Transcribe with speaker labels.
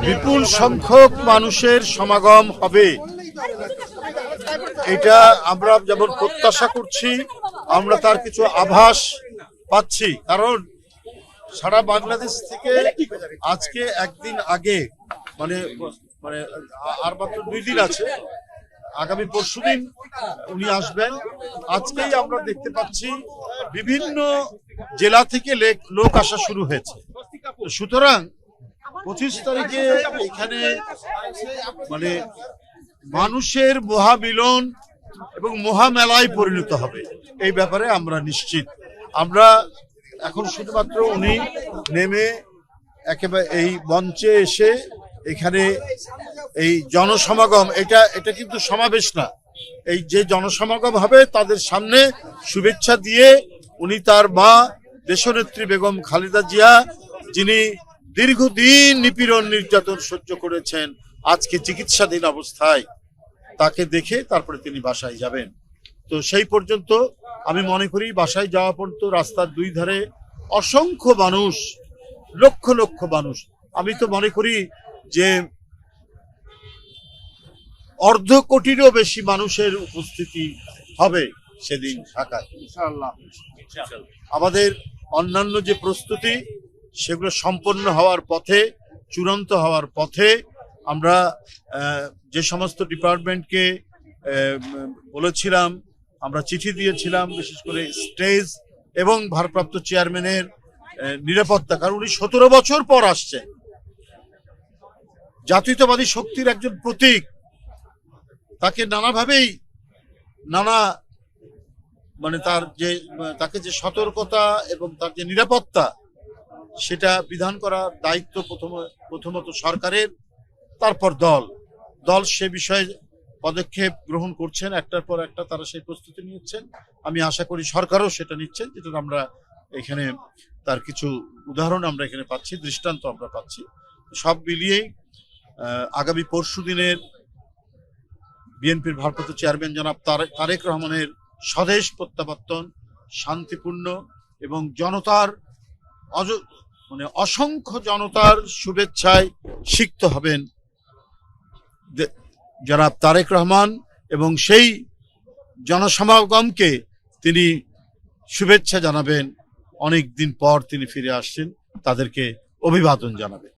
Speaker 1: বিপুল সংখ্যক মানুষের সমাগম হবে, এটা আমরা যেমন প্রত্যাশা করছি, আমরা তার কিছু আভাস পাচ্ছি। কারণ সারা বাংলাদেশ থেকে আজকে একদিন আগে মানে মানে আর মাত্র 2 দিন আছে, আগামী পরশুদিন উনি আসবেন। আজকেই আমরা দেখতে পাচ্ছি বিভিন্ন জেলা থেকে লোক আসা শুরু হয়েছে। সুতরাং 25 তারিখে এখানে মানে মানুষের মহামিলন এবং মহামেলায় পরিণত হবে, এই ব্যাপারে আমরা নিশ্চিত। আমরা এখন শুধুমাত্র উনি নেমে একেবারে এই মঞ্চে এসে এখানে এই জনসমাগম, এটা কিন্তু সমাবেশ না, এই যে জনসমাগম হবে তাদের সামনে শুভেচ্ছা দিয়ে উনি তার মা দেশনেত্রী বেগম খালেদা জিয়া, যিনি দীর্ঘদিন নিপীড়ন নির্যাতন সহ্য করেছেন, আজকে চিকিৎসাধীন অবস্থায়, তাকে দেখে তারপরে তিনি বাসায় যাবেন। তো সেই পর্যন্ত আমি মনে করি বাসায় যাওয়া পর্যন্ত রাস্তার 2 ধারে অসংখ্য মানুষ, লক্ষ লক্ষ মানুষ, আমি তো মনে করি যে 1/2 কোটিরও বেশি মানুষের উপস্থিতি হবে সেদিন ঢাকায় ইনশাআল্লাহ। আমাদের অন্যান্য যে প্রস্তুতি সেগুলো সম্পন্ন হওয়ার পথে, চূড়ান্ত হওয়ার পথে। আমরা যে সমস্ত ডিপার্টমেন্টকে বলেছিলাম, আমরা চিঠি দিয়েছিলাম, বিশেষ করে স্টেজ এবং ভারপ্রাপ্ত চেয়ারম্যানের নিরাপত্তা, কারণ উনি 17 বছর পর আসছেন, জাতীয়তাবাদী শক্তির একজন প্রতীক, তাকে নানাভাবেই তাকে যে সতর্কতা এবং তার যে নিরাপত্তা, সেটা বিধান করার দায়িত্ব প্রথমত সরকারের, তারপর দল সে বিষয়ে পদক্ষেপ গ্রহণ করছেন, একটার পর একটা তারা সেই প্রস্তুতি নিচ্ছেন। আমি আশা করি সরকারও সেটা নিচ্ছেন, যেটা আমরা এখানে তার কিছু উদাহরণ আমরা এখানে পাচ্ছি, দৃষ্টান্ত আমরা পাচ্ছি। সব মিলিয়েই আগামী পরশুদিনের বিএনপির ভারপ্রাপ্ত চেয়ারম্যান জনাব তারেক রহমানের স্বদেশ প্রত্যাবর্তন শান্তিপূর্ণ এবং জনতার অসংখ্য জনতার শুভেচ্ছায় সিক্ত হবেন জনাব তারেক রহমান, এবং সেই জনসমাগমকে তিনি শুভেচ্ছা জানাবেন। অনেক দিন পর তিনি ফিরে আসছেন, তাদেরকে অভিবাদন জানাবেন।